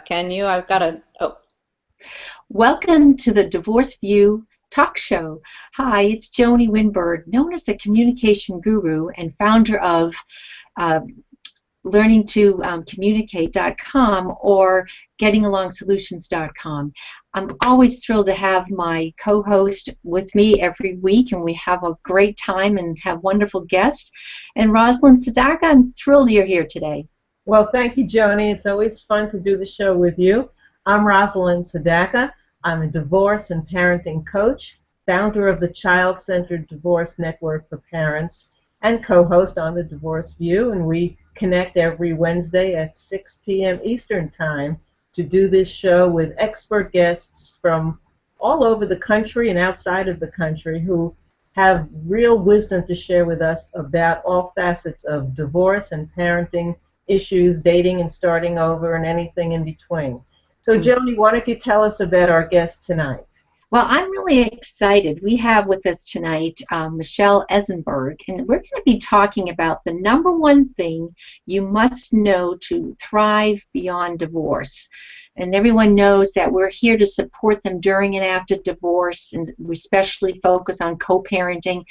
can you? I've got a, oh. Welcome to the Divorce View talk show. Hi, it's Joanie Winberg, known as the communication guru and founder of learningtocommunicate.com or gettingalongsolutions.com. I'm always thrilled to have my co-host with me every week, and we have a great time and have wonderful guests. And Rosalind, Sedacca, I'm thrilled you're here today. Well, thank you, Joanie. It's always fun to do the show with you. I'm Rosalind Sedacca. I'm a divorce and parenting coach, founder of the Child-Centered Divorce Network for Parents, and co-host on the Divorce View, and we connect every Wednesday at 6 p.m. Eastern Time to do this show with expert guests from all over the country and outside of the country who have real wisdom to share with us about all facets of divorce and parenting issues, dating and starting over, and anything in between. So, Joanie, why don't you tell us about our guest tonight? Well, I'm really excited. We have with us tonight Michelle Eisenberg, and we're going to be talking about the number one thing you must know to thrive beyond divorce. And everyone knows that we're here to support them during and after divorce, and we especially focus on co-parenting.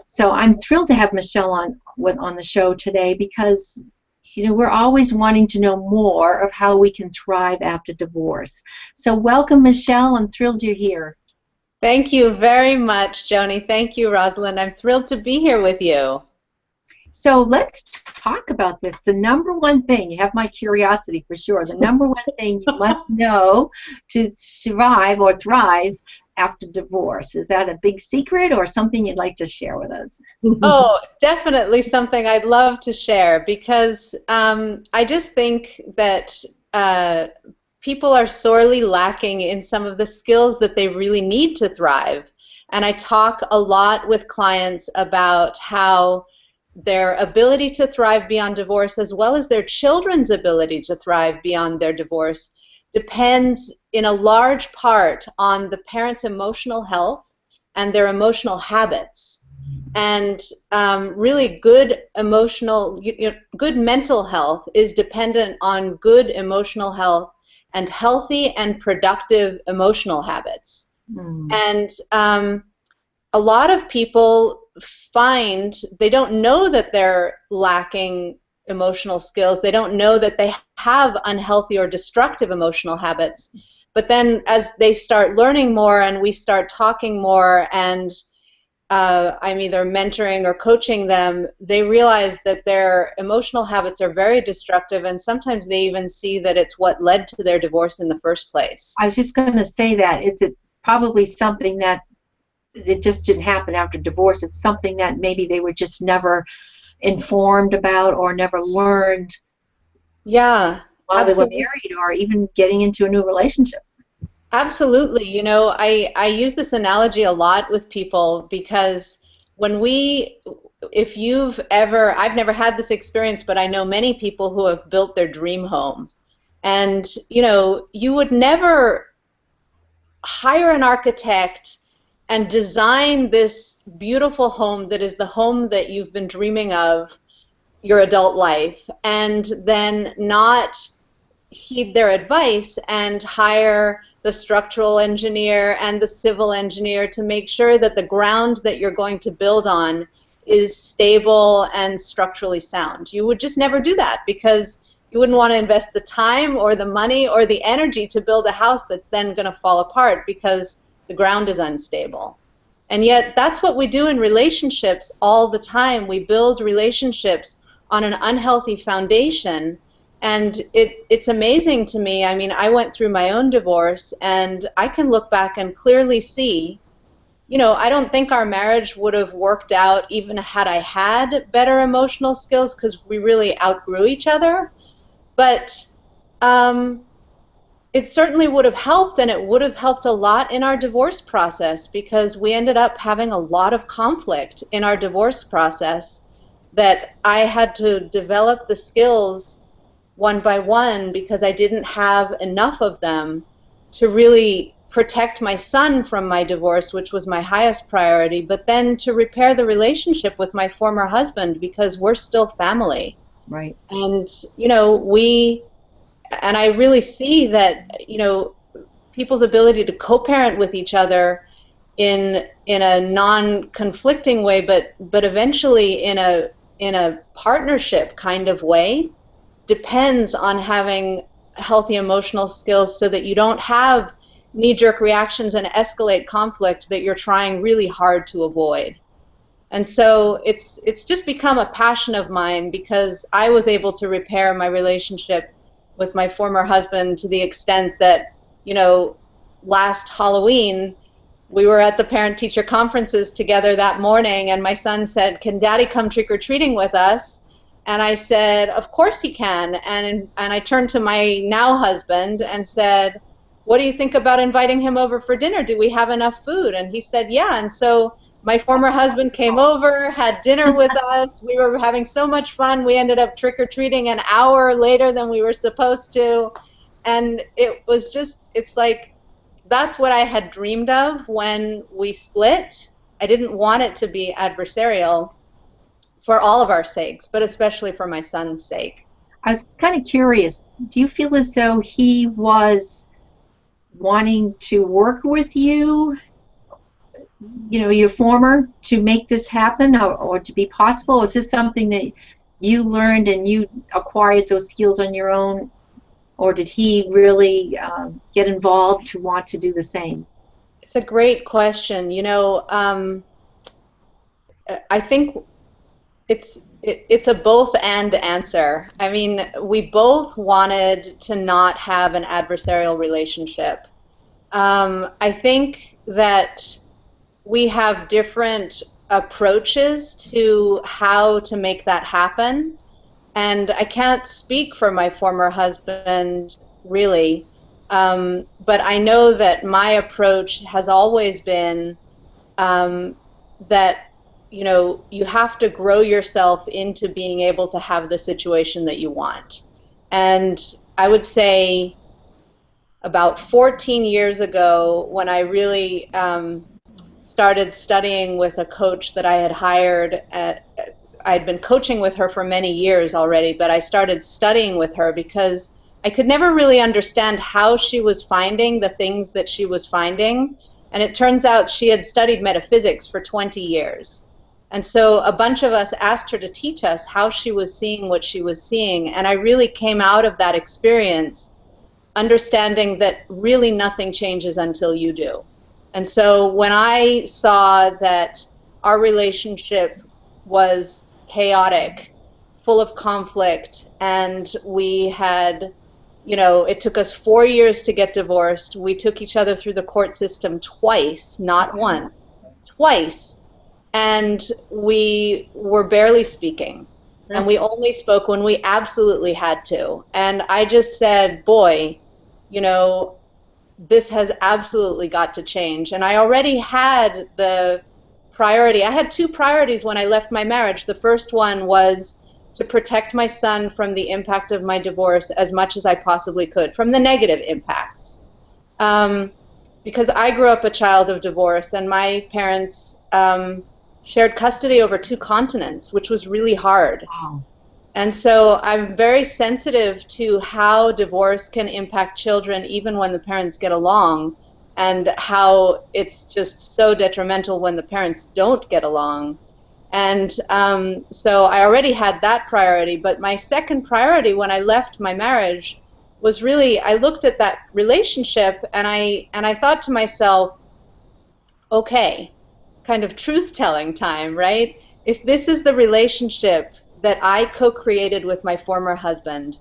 So I'm thrilled to have Michelle on the show today because we're always wanting to know more of how we can thrive after divorce. So welcome, Michelle. I'm thrilled you're here. Thank you very much, Joanie. Thank you, Rosalind. I'm thrilled to be here with you. So let's talk about this. The number one thing, you have my curiosity for sure, the number one thing you must know to survive or thrive after divorce. Is that a big secret or something you'd like to share with us? Oh, definitely something I'd love to share because I just think that people are sorely lacking in some of the skills that they really need to thrive. And I talk a lot with clients about how their ability to thrive beyond divorce, as well as their children's ability to thrive beyond their divorce, depends in a large part on the parent's emotional health and their emotional habits. And really good good mental health is dependent on good emotional health and healthy and productive emotional habits. And a lot of people find they don't know that they're lacking emotional skills. They don't know that they have unhealthy or destructive emotional habits. But then as they start learning more and we start talking more and I'm either mentoring or coaching them, they realize that their emotional habits are very destructive, and sometimes they even see that it's what led to their divorce in the first place. I was just going to say that. Is it probably something that it just didn't happen after divorce? It's something that maybe they were just never informed about or never learned while they were married or even getting into a new relationship. Absolutely. I use this analogy a lot with people because I've never had this experience, but I know many people who have built their dream home. And, you would never hire an architect and design this beautiful home that is the home that you've been dreaming of your adult life and then not heed their advice and hire the structural engineer and the civil engineer to make sure that the ground that you're going to build on is stable and structurally sound. You would just never do that because you wouldn't want to invest the time or the money or the energy to build a house that's then going to fall apart because the ground is unstable. And yet that's what we do in relationships all the time. We build relationships on an unhealthy foundation. And it's amazing to me. I mean, I went through my own divorce, and I can look back and clearly see, I don't think our marriage would have worked out even had I had better emotional skills because we really outgrew each other. But it certainly would have helped, and it would have helped a lot in our divorce process because we ended up having a lot of conflict in our divorce process that I had to develop the skills one by one because I didn't have enough of them to really protect my son from my divorce, which was my highest priority, but then to repair the relationship with my former husband because we're still family. Right. And, we and I really see that, you know, people's ability to co-parent with each other in a non-conflicting way, but eventually in a partnership kind of way, depends on having healthy emotional skills so that you don't have knee-jerk reactions and escalate conflict that you're trying really hard to avoid. And so it's just become a passion of mine because I was able to repair my relationship with my former husband to the extent that, you know, last Halloween we were at the parent-teacher conferences together that morning, and my son said, "Can Daddy come trick-or-treating with us?" And I said, "Of course he can." And I turned to my now husband and said, "What do you think about inviting him over for dinner? Do we have enough food?" And he said, "Yeah." And so my former husband came over, had dinner with us. We were having so much fun. We ended up trick-or-treating an hour later than we were supposed to. And it was just, it's like, that's what I had dreamed of when we split. I didn't want it to be adversarial for all of our sakes, but especially for my son's sake. I was kind of curious, do you feel as though he was wanting to work with you, you know, your former, to make this happen or to be possible? Is this something that you learned and you acquired those skills on your own, or did he really get involved to want to do the same? It's a great question. You know, I think it's a both and answer. I mean, we both wanted to not have an adversarial relationship. I think that we have different approaches to how to make that happen. And I can't speak for my former husband, really, but I know that my approach has always been that, you know, you have to grow yourself into being able to have the situation that you want. And I would say about 14 years ago, when I really started studying with a coach that I had hired I'd been coaching with her for many years already, but I started studying with her because I could never really understand how she was finding the things that she was finding. And it turns out she had studied metaphysics for 20 years. And so a bunch of us asked her to teach us how she was seeing what she was seeing. And I really came out of that experience understanding that really nothing changes until you do. And so when I saw that our relationship was chaotic, full of conflict, and we had, you know, it took us 4 years to get divorced. We took each other through the court system twice, not once, twice, and we were barely speaking. And we only spoke when we absolutely had to. And I just said, boy, you know, this has absolutely got to change. And I already had the priority. I had two priorities when I left my marriage. The first one was to protect my son from the impact of my divorce as much as I possibly could, from the negative impacts. Because I grew up a child of divorce, and my parents shared custody over 2 continents, which was really hard. Wow. And so I'm very sensitive to how divorce can impact children even when the parents get along, and how it's just so detrimental when the parents don't get along. And so I already had that priority, but my second priority when I left my marriage was really, I looked at that relationship and I thought to myself, okay, kind of truth-telling time, right? If this is the relationship that I co-created with my former husband,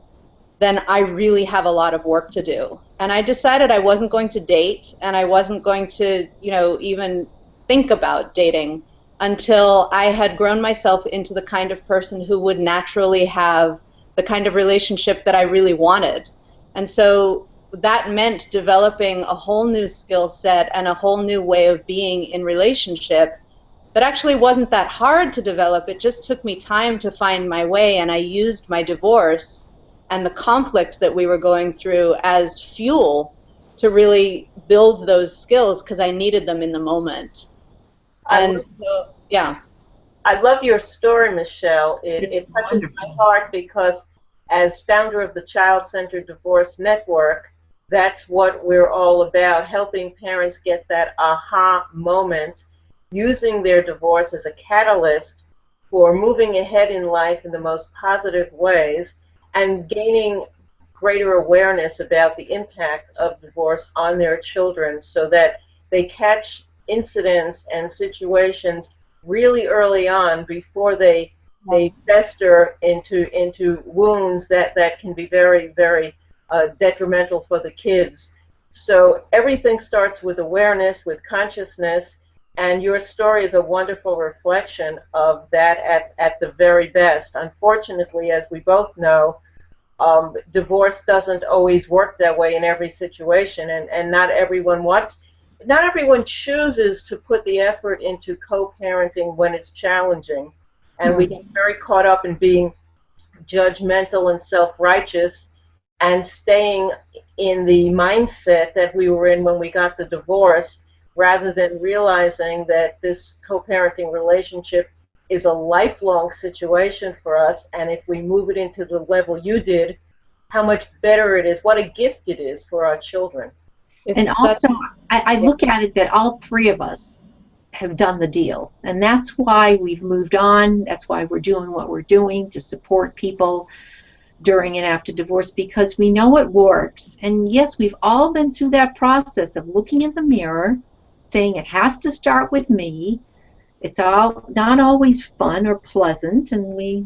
then I really have a lot of work to do. And I decided I wasn't going to date, and I wasn't going to, you know, even think about dating until I had grown myself into the kind of person who would naturally have the kind of relationship that I really wanted. And so that meant developing a whole new skill set and a whole new way of being in relationship that actually wasn't that hard to develop. It just took me time to find my way, and I used my divorce and the conflict that we were going through as fuel to really build those skills because I needed them in the moment. And so, yeah. I love your story, Michelle. It touches my heart because as founder of the Child-Centered Divorce Network, that's what we're all about, helping parents get that aha moment, using their divorce as a catalyst for moving ahead in life in the most positive ways and gaining greater awareness about the impact of divorce on their children so that they catch incidents and situations really early on before they fester into wounds that can be very, very detrimental for the kids. So everything starts with awareness, with consciousness, and your story is a wonderful reflection of that at the very best. Unfortunately, as we both know, divorce doesn't always work that way in every situation, and not everyone chooses to put the effort into co-parenting when it's challenging. And we get very caught up in being judgmental and self-righteous and staying in the mindset that we were in when we got the divorce, rather than realizing that this co-parenting relationship is a lifelong situation for us, and if we move it into the level you did, how much better it is, what a gift it is for our children. And also, I look at it that all three of us have done the deal, and that's why we've moved on. That's why we're doing what we're doing to support people during and after divorce, because we know it works. And yes, we've all been through that process of looking in the mirror, saying it has to start with me. It's all not always fun or pleasant, and we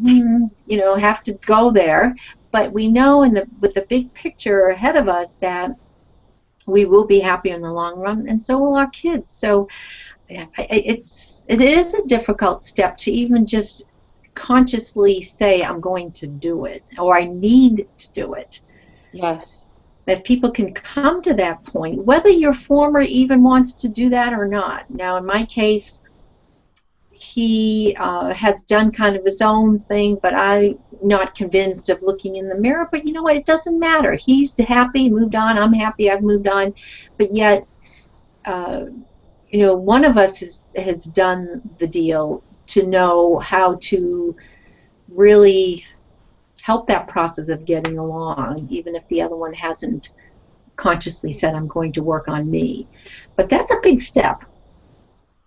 have to go there. But we know with the big picture ahead of us that we will be happier in the long run, and so will our kids. So it is a difficult step to even just consciously say, I'm going to do it, or I need to do it. Yes. If people can come to that point, whether your former even wants to do that or not. Now, in my case, he has done kind of his own thing, but I'm not convinced of looking in the mirror. But you know what? It doesn't matter. He's happy, moved on. I'm happy, I've moved on. But yet, one of us has done the deal to know how to really help that process of getting along, even if the other one hasn't consciously said, I'm going to work on me. But that's a big step.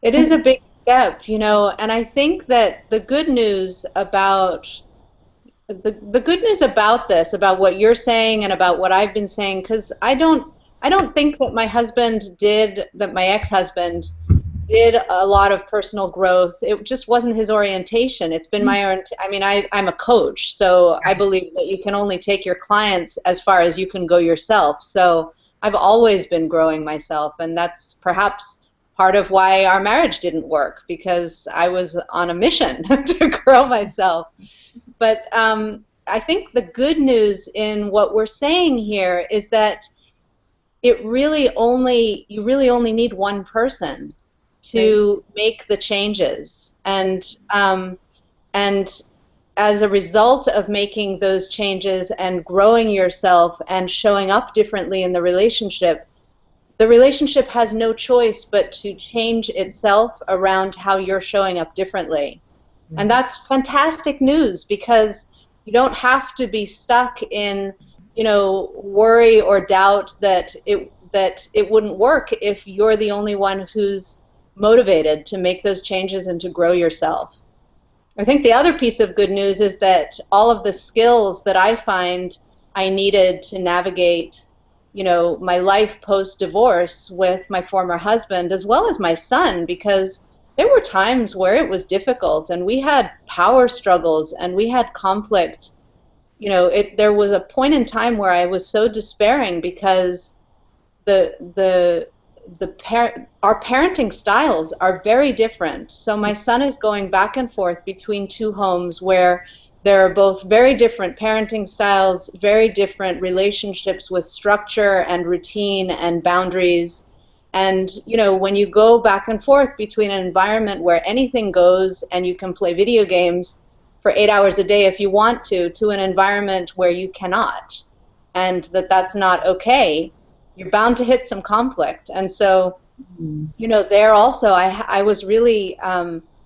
It is a big step, and I think that the good news about this, about what you're saying and about what I've been saying, because I don't think that my ex-husband did a lot of personal growth. It just wasn't his orientation. It's been I'm a coach, so I believe that you can only take your clients as far as you can go yourself. So I've always been growing myself, and that's perhaps part of why our marriage didn't work, because I was on a mission to grow myself. But I think the good news in what we're saying here is that you really only need one person to make the changes, and as a result of making those changes and growing yourself and showing up differently in the relationship has no choice but to change itself around how you're showing up differently. Mm-hmm. And that's fantastic news, because you don't have to be stuck in, worry or doubt that it wouldn't work if you're the only one who's motivated to make those changes and to grow yourself. I think the other piece of good news is that all of the skills that I find I needed to navigate my life post-divorce with my former husband, as well as my son, because there were times where it was difficult, and we had power struggles, and we had conflict. There was a point in time where I was so despairing, because our parenting styles are very different. So my son is going back and forth between two homes where there are both very different parenting styles, very different relationships with structure and routine and boundaries. And, when you go back and forth between an environment where anything goes and you can play video games for 8 hours a day if you want to an environment where you cannot, and that's not okay, you're bound to hit some conflict. And so, there also I was really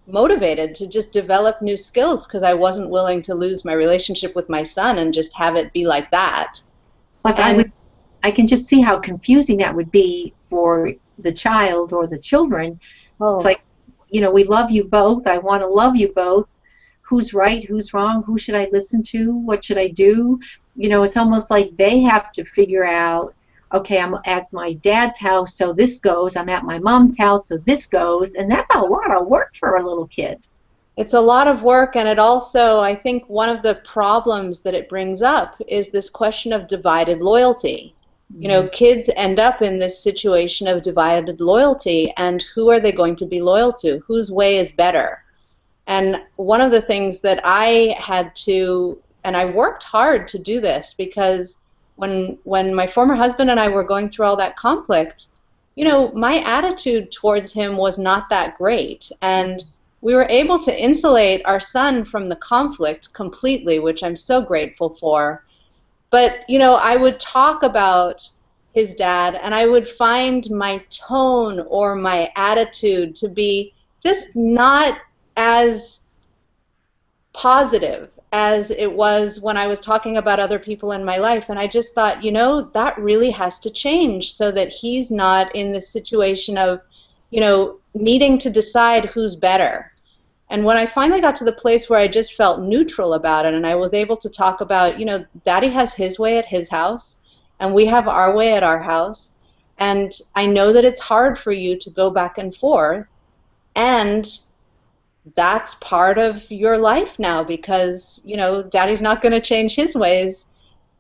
motivated to just develop new skills because I wasn't willing to lose my relationship with my son and just have it be like that. Plus, I can just see how confusing that would be for the child or the children. Oh. It's like, we love you both. I want to love you both. Who's right? Who's wrong? Who should I listen to? What should I do? It's almost like they have to figure out, okay, I'm at my dad's house, so this goes. I'm at my mom's house, so this goes. And that's a lot of work for a little kid. It's a lot of work, and it also, I think one of the problems that it brings up is this question of divided loyalty. Kids end up in this situation of divided loyalty, and who are they going to be loyal to? Whose way is better? And one of the things that I had to, and I worked hard to do this, because when my former husband and I were going through all that conflict, my attitude towards him was not that great. And we were able to insulate our son from the conflict completely, which I'm so grateful for. But, I would talk about his dad, and I would find my tone or my attitude to be just not as positive as it was when I was talking about other people in my life. And I just thought, that really has to change so that he's not in this situation of, needing to decide who's better. And when I finally got to the place where I just felt neutral about it, and I was able to talk about, Daddy has his way at his house, and we have our way at our house, and I know that it's hard for you to go back and forth, and that's part of your life now because, Daddy's not going to change his ways,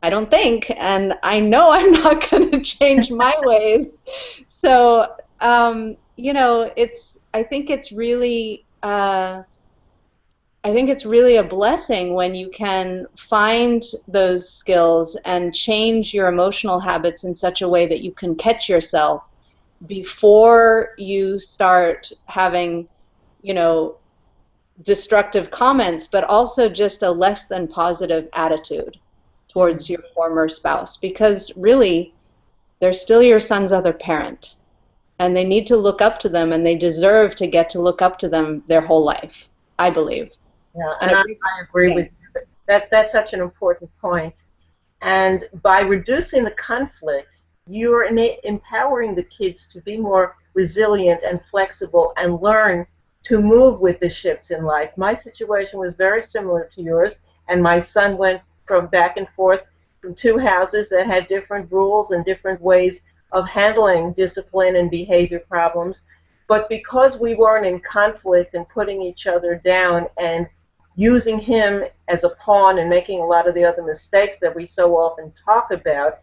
I don't think, and I know I'm not going to change my ways. So, I think it's really a blessing when you can find those skills and change your emotional habits in such a way that you can catch yourself before you start having, destructive comments, but also just a less than positive attitude towards your former spouse, because really they're still your son's other parent, and they need to look up to them, and they deserve to get to look up to them their whole life, I believe. Yeah, and I agree with you. That's such an important point. And by reducing the conflict, you're empowering the kids to be more resilient and flexible and learn to move with the shifts in life. My situation was very similar to yours, and my son went from back and forth from two houses that had different rules and different ways of handling discipline and behavior problems. But because we weren't in conflict and putting each other down and using him as a pawn and making a lot of the other mistakes that we so often talk about,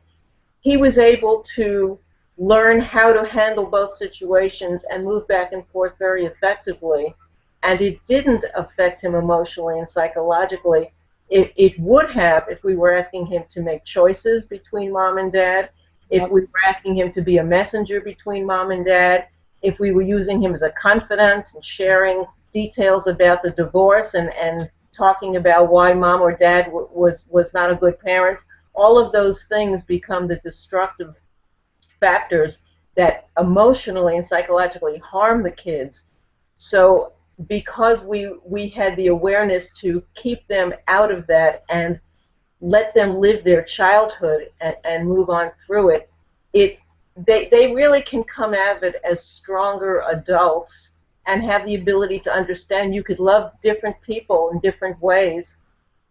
he was able to learn how to handle both situations and move back and forth very effectively. And it didn't affect him emotionally and psychologically. It would have if we were asking him to make choices between mom and dad, if we were asking him to be a messenger between mom and dad, if we were using him as a confidant and sharing details about the divorce and talking about why mom or dad was not a good parent. All of those things become the destructive factors that emotionally and psychologically harm the kids. So because we had the awareness to keep them out of that and let them live their childhood and move on through it, they really can come out of it as stronger adults and have the ability to understand you could love different people in different ways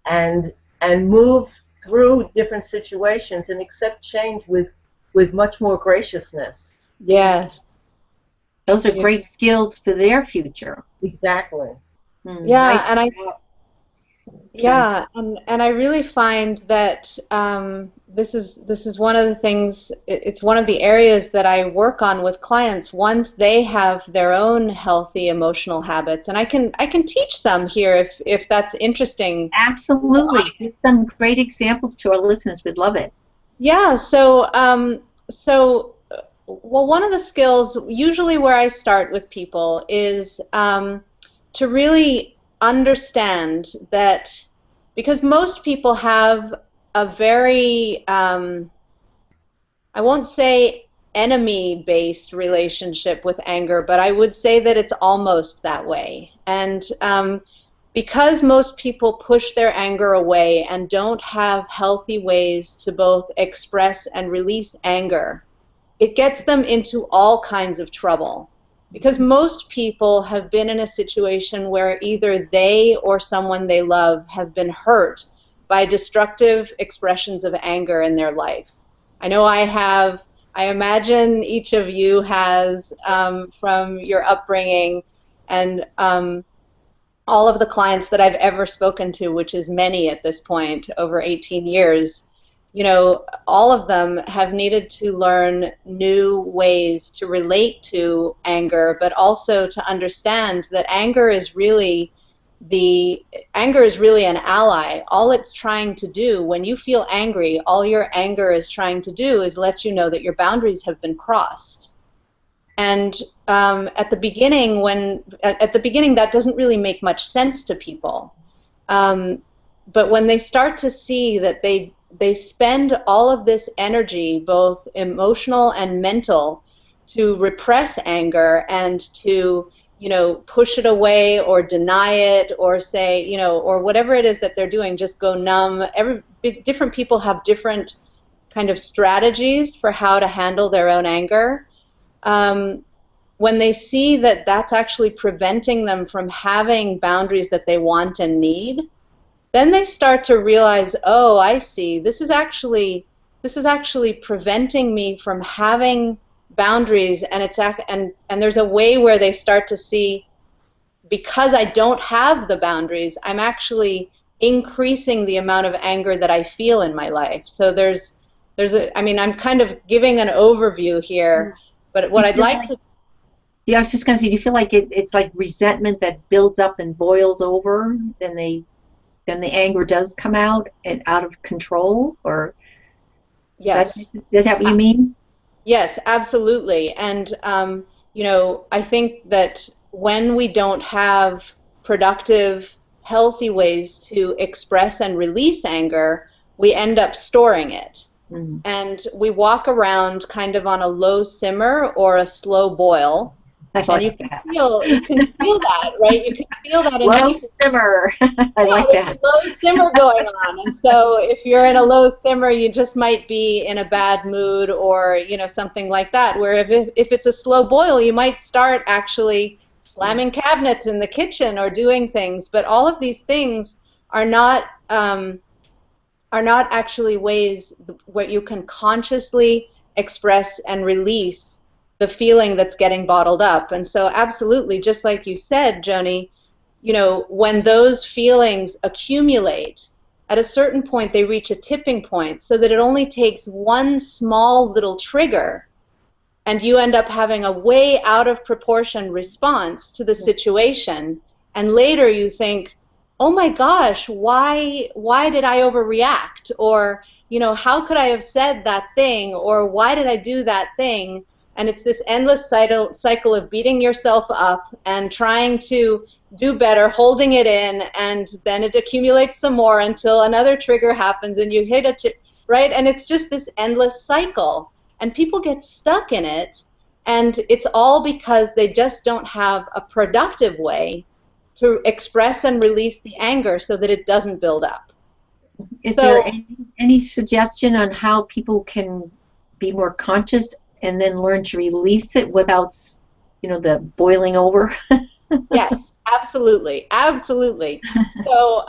and move through different situations and accept change with much more graciousness. Yes. Those are great skills for their future. Exactly. Yeah, and I really find that this is one of the things. It's one of the areas that I work on with clients once they have their own healthy emotional habits, and I can teach some here if that's interesting. Absolutely, give some great examples to our listeners. We'd love it. Yeah. Well, one of the skills usually where I start with people is to really understand that, because most people have a very, I won't say enemy-based relationship with anger, but I would say that it's almost that way. And because most people push their anger away and don't have healthy ways to both express and release anger, it gets them into all kinds of trouble. Because most people have been in a situation where either they or someone they love have been hurt by destructive expressions of anger in their life. I know I have. I imagine each of you has, from your upbringing, and all of the clients that I've ever spoken to, which is many at this point, over 18 years, you know, all of them have needed to learn new ways to relate to anger, but also to understand that anger is really an ally. All it's trying to do, when you feel angry, all your anger is trying to do is let you know that your boundaries have been crossed. And at the beginning, that doesn't really make much sense to people. But when they start to see that they spend all of this energy, both emotional and mental, to repress anger and to, you know, push it away or deny it or say, you know, or whatever it is that they're doing, just go numb. Different people have different kind of strategies for how to handle their own anger. When they see that that's actually preventing them from having boundaries that they want and need, then they start to realize, oh, I see, this is actually preventing me from having boundaries, and there's a way where they start to see, because I don't have the boundaries, I'm actually increasing the amount of anger that I feel in my life. So I mean, I'm kind of giving an overview here, but what I'd like to... Yeah, I was just going to say, do you feel like it's like resentment that builds up and boils over, then the anger does come out and out of control? Or yes, is that what you mean? Yes, absolutely. And you know, I think that when we don't have productive, healthy ways to express and release anger, we end up storing it. Mm-hmm. And we walk around kind of on a low simmer or a slow boil. And you can feel that, right? You can feel that in low simmer. I like that. Low simmer going on. And so if you're in a low simmer, you just might be in a bad mood or, you know, something like that. Where if it's a slow boil, you might start actually slamming cabinets in the kitchen or doing things. But all of these things are not actually ways where you can consciously express and release the feeling that's getting bottled up. And so absolutely, just like you said, Joanie, you know, when those feelings accumulate, at a certain point they reach a tipping point, so that it only takes one small little trigger and you end up having a way out of proportion response to the situation, and later you think, oh my gosh, why did I overreact? Or, you know, how could I have said that thing? Or why did I do that thing? And it's this endless cycle of beating yourself up and trying to do better, holding it in, and then it accumulates some more until another trigger happens and you hit right? And it's just this endless cycle. And people get stuck in it, and it's all because they just don't have a productive way to express and release the anger so that it doesn't build up. Is there any suggestion on how people can be more conscious and then learn to release it without, you know, the boiling over? Yes, absolutely, absolutely. So,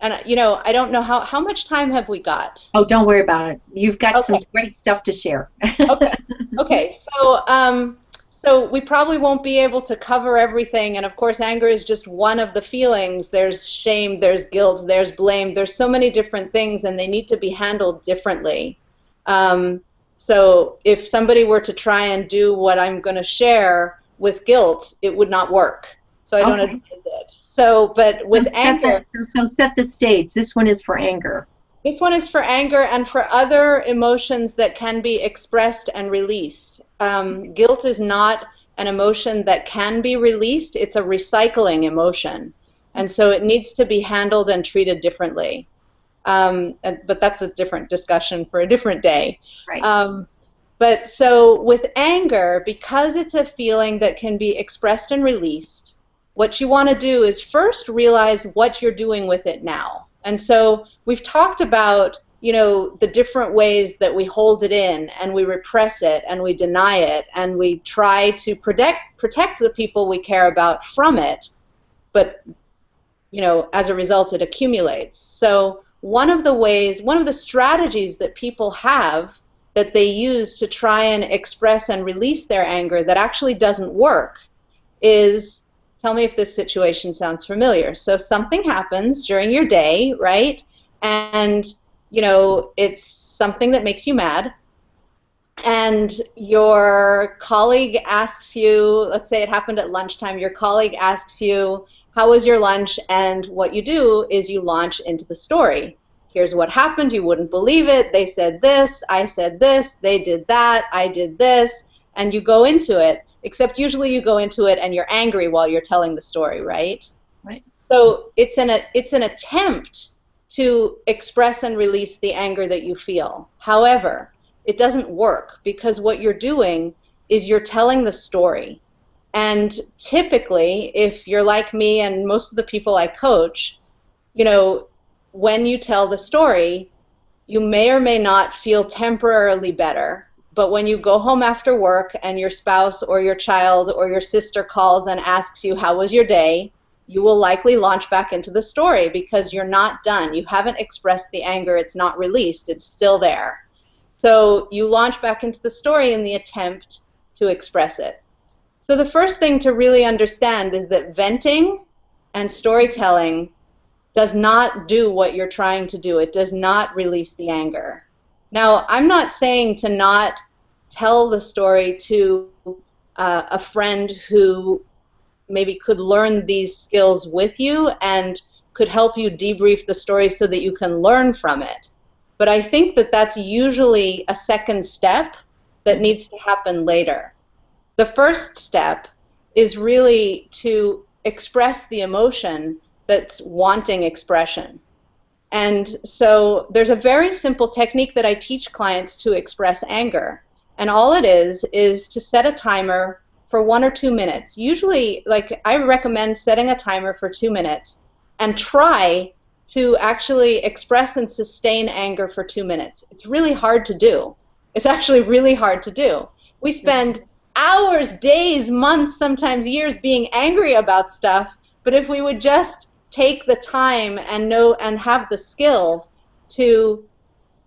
and you know, I don't know how much time have we got? Oh, don't worry about it. You've got some great stuff to share. Okay. So we probably won't be able to cover everything, and of course anger is just one of the feelings. There's shame, there's guilt, there's blame, there's so many different things, and they need to be handled differently. So if somebody were to try and do what I'm going to share with guilt, it would not work. So I don't advise it. So, but with anger... So set the stage. This one is for anger. This one is for anger and for other emotions that can be expressed and released. Guilt is not an emotion that can be released. It's a recycling emotion. And so it needs to be handled and treated differently. But that's a different discussion for a different day. Right. But so with anger, because it's a feeling that can be expressed and released, what you want to do is first realize what you're doing with it now. And so we've talked about, you know, the different ways that we hold it in and we repress it and we deny it and we try to protect the people we care about from it, but, you know, as a result it accumulates. So one of the strategies that people have that they use to try and express and release their anger that actually doesn't work is, tell me if this situation sounds familiar. So something happens during your day, right? And, you know, it's something that makes you mad. And your colleague asks you, let's say it happened at lunchtime, your colleague asks you, how was your lunch? And what you do is you launch into the story. Here's what happened, you wouldn't believe it, they said this, I said this, they did that, I did this, and you go into it, except usually you go into it and you're angry while you're telling the story, right? Right. So it's an attempt to express and release the anger that you feel. However, it doesn't work because what you're doing is you're telling the story. And typically, if you're like me and most of the people I coach, you know, when you tell the story, you may or may not feel temporarily better, but when you go home after work and your spouse or your child or your sister calls and asks you, how was your day, you will likely launch back into the story because you're not done. You haven't expressed the anger. It's not released. It's still there. So you launch back into the story in the attempt to express it. So the first thing to really understand is that venting and storytelling does not do what you're trying to do. It does not release the anger. Now, I'm not saying to not tell the story to a friend who maybe could learn these skills with you and could help you debrief the story so that you can learn from it. But I think that that's usually a second step that needs to happen later. The first step is really to express the emotion that's wanting expression. And so there's a very simple technique that I teach clients to express anger. And all it is to set a timer for 1 or 2 minutes. Usually, like, I recommend setting a timer for 2 minutes and try to actually express and sustain anger for 2 minutes. It's really hard to do. It's actually really hard to do. We spend hours, days, months, sometimes years being angry about stuff, but if we would just take the time and know and have the skill to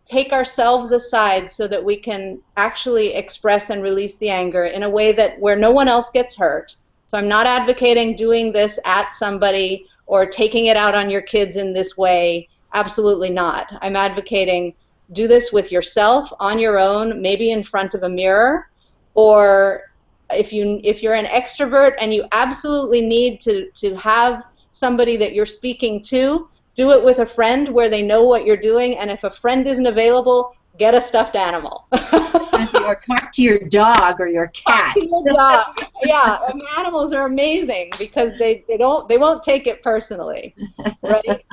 take ourselves aside so that we can actually express and release the anger in a way that where no one else gets hurt. So I'm not advocating doing this at somebody or taking it out on your kids in this way. Absolutely not. I'm advocating do this with yourself on your own, maybe in front of a mirror, or if you're an extrovert and you absolutely need to have somebody that you're speaking to, do it with a friend where they know what you're doing, and if a friend isn't available, get a stuffed animal. Or talk to your dog or your cat. Talk to your dog. Yeah, and animals are amazing because they won't take it personally, right?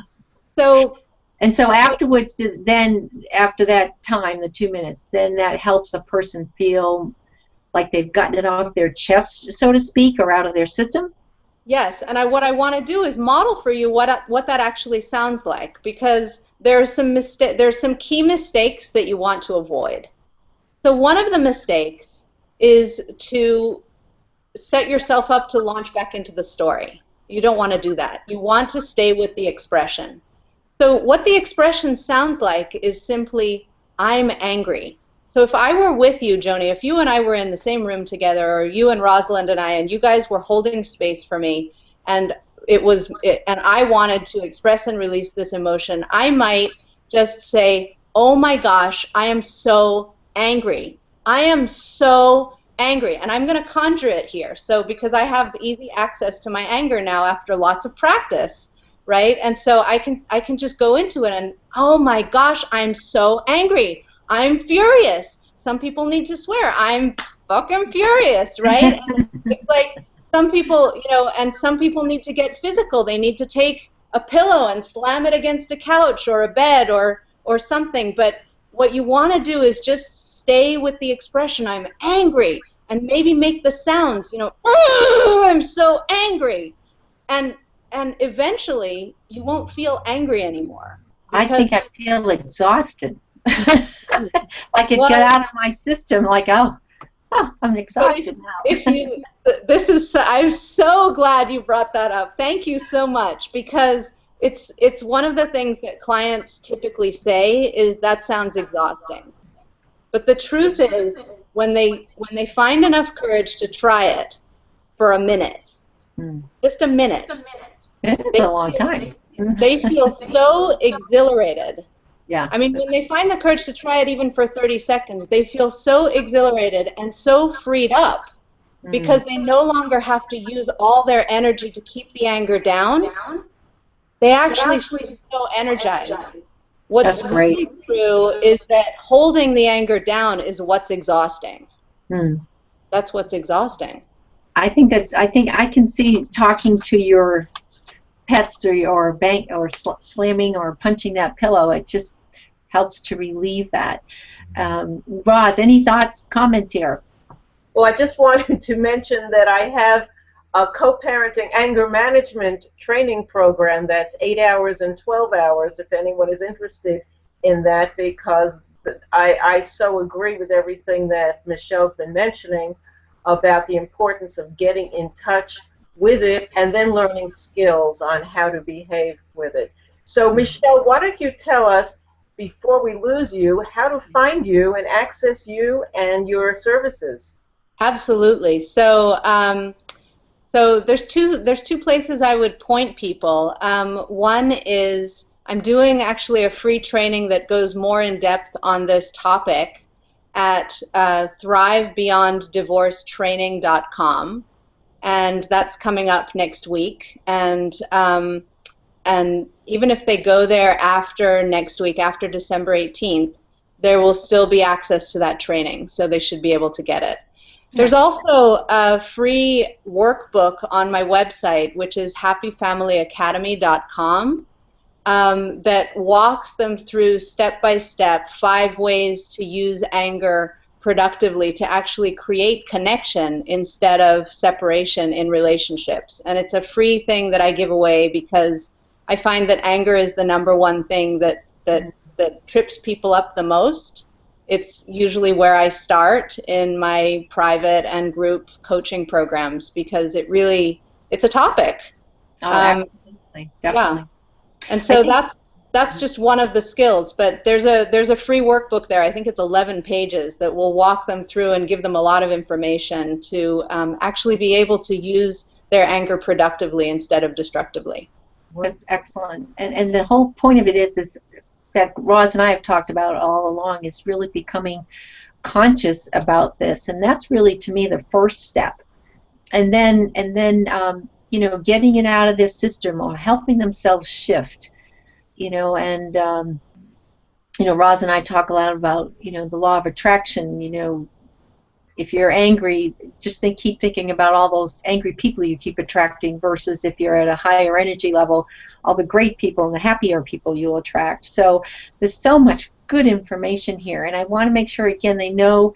And so afterwards, then after that time, the 2 minutes, then that helps a person feel like they've gotten it off their chest, so to speak, or out of their system? Yes, and what I want to do is model for you what that actually sounds like, because there's some key mistakes that you want to avoid. So one of the mistakes is to set yourself up to launch back into the story. You don't want to do that. You want to stay with the expression. So what the expression sounds like is simply, I'm angry. So if I were with you, Joanie, if you and I were in the same room together, or you and Rosalind and I, and you guys were holding space for me, and I wanted to express and release this emotion, I might just say, oh my gosh, I am so angry. I am so angry. And I'm going to conjure it here. So because I have easy access to my anger now after lots of practice, right? And so I can just go into it and, oh my gosh, I'm so angry. I'm furious. Some people need to swear. I'm fucking furious, right? And it's like some people, and some people need to get physical. They need to take a pillow and slam it against a couch or a bed or something. But what you want to do is just stay with the expression, I'm angry, and maybe make the sounds, "Oh, I'm so angry," and eventually you won't feel angry anymore. I Because think I feel exhausted. Like it well, got out of my system, like, oh, I'm exhausted now. I'm so glad you brought that up. Thank you so much, because it's one of the things that clients typically say is that sounds exhausting. But the truth is, when they find enough courage to try it for a minute, just a minute, It's a long time. they feel so exhilarated. Yeah. I mean, when they find the courage to try it even for 30 seconds, they feel so exhilarated and so freed up because they no longer have to use all their energy to keep the anger down. They actually feel so energized. What's really true is that holding the anger down is what's exhausting. That's what's exhausting. I think I can see talking to your pets or bang or slamming or punching that pillow. It just helps to relieve that. Roz, any thoughts, comments here? Well, I just wanted to mention that I have a co-parenting anger management training program that's 8 hours and 12 hours, if anyone is interested in that, because I so agree with everything that Michelle's been mentioning about the importance of getting in touch with it and then learning skills on how to behave with it. So, Michelle, why don't you tell us, before we lose you, how to find you and access you and your services? Absolutely. So, so there's two places I would point people. One is I'm doing actually a free training that goes more in depth on this topic at thrivebeyonddivorcetraining.com, and that's coming up next week. And even if they go there after next week, after December 18th, there will still be access to that training, so they should be able to get it. There's also a free workbook on my website, which is happyfamilyacademy.com, that walks them through step-by-step 5 ways to use anger productively to actually create connection instead of separation in relationships. And it's a free thing that I give away because I find that anger is the #1 thing that trips people up the most. It's usually where I start in my private and group coaching programs because it's a topic. Definitely. Yeah. And so that's just one of the skills, but there's a free workbook there. I think it's 11 pages that will walk them through and give them a lot of information to actually be able to use their anger productively instead of destructively. That's excellent. And the whole point of it is that Roz and I have talked about all along is really becoming conscious about this, and that's really, to me, the first step. And then getting it out of this system or helping themselves shift, and Roz and I talk a lot about the law of attraction. If you're angry, just keep thinking about all those angry people you keep attracting versus if you're at a higher energy level, all the great people and the happier people you'll attract. So there's so much good information here, and I want to make sure, again, they know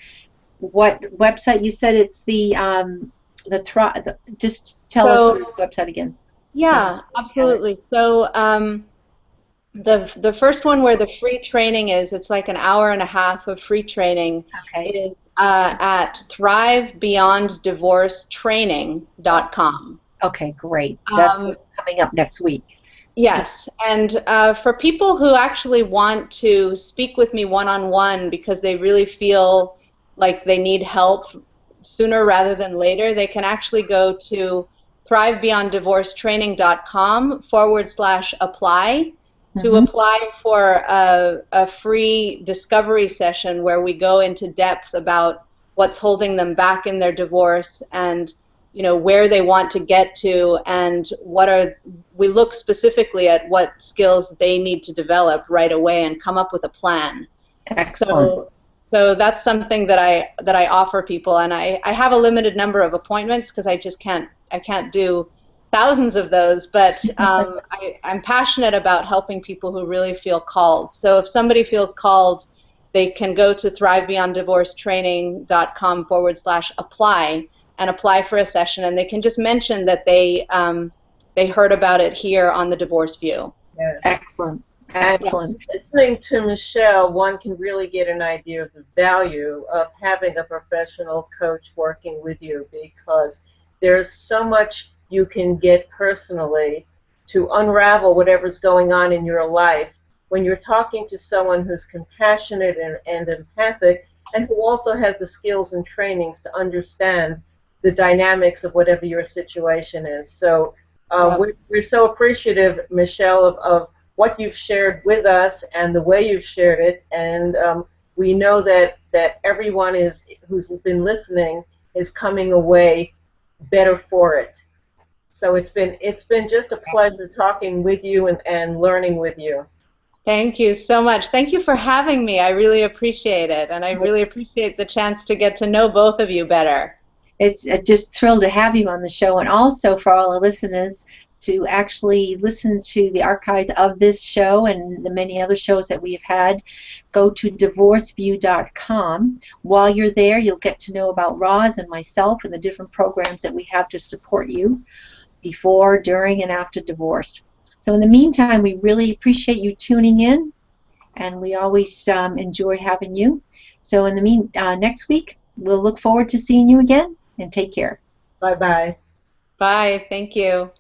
what website you said. It's just tell us the website again. Yeah, absolutely. So the first one where the free training is, it's like an hour and a half of free training, is at thrivebeyonddivorcetraining.com. Okay, great. That's what's coming up next week. Yes, and for people who actually want to speak with me one-on-one because they really feel like they need help sooner rather than later, they can actually go to thrivebeyonddivorcetraining.com/apply to apply for a free discovery session where we go into depth about what's holding them back in their divorce and where they want to get to, and we look specifically at what skills they need to develop right away and come up with a plan. Excellent. So that's something that I offer people, and I have a limited number of appointments because I can't do thousands of those, but I'm passionate about helping people who really feel called. So if somebody feels called they can go to thrivebeyonddivorcetraining.com/apply and apply for a session, and they can just mention that they heard about it here on the Divorce View. Yes. Excellent. And Excellent. listening to Michelle, one can really get an idea of the value of having a professional coach working with you, because there's so much you can get personally to unravel whatever's going on in your life when you're talking to someone who's compassionate and empathic, and who also has the skills and trainings to understand the dynamics of whatever your situation is. So we're so appreciative, Michelle, of what you've shared with us and the way you've shared it, and we know that everyone who's been listening is coming away better for it. So it's been just a pleasure talking with you and learning with you. Thank you so much. Thank you for having me. I really appreciate it, and I really appreciate the chance to get to know both of you better. It's just thrilled to have you on the show, and also for all the listeners to actually listen to the archives of this show and the many other shows that we have had. Go to divorceview.com. While you're there, you'll get to know about Roz and myself and the different programs that we have to support you before, during, and after divorce. So in the meantime, we really appreciate you tuning in, and we always enjoy having you. So in the next week, we'll look forward to seeing you again, and take care. Bye-bye. Bye. Thank you.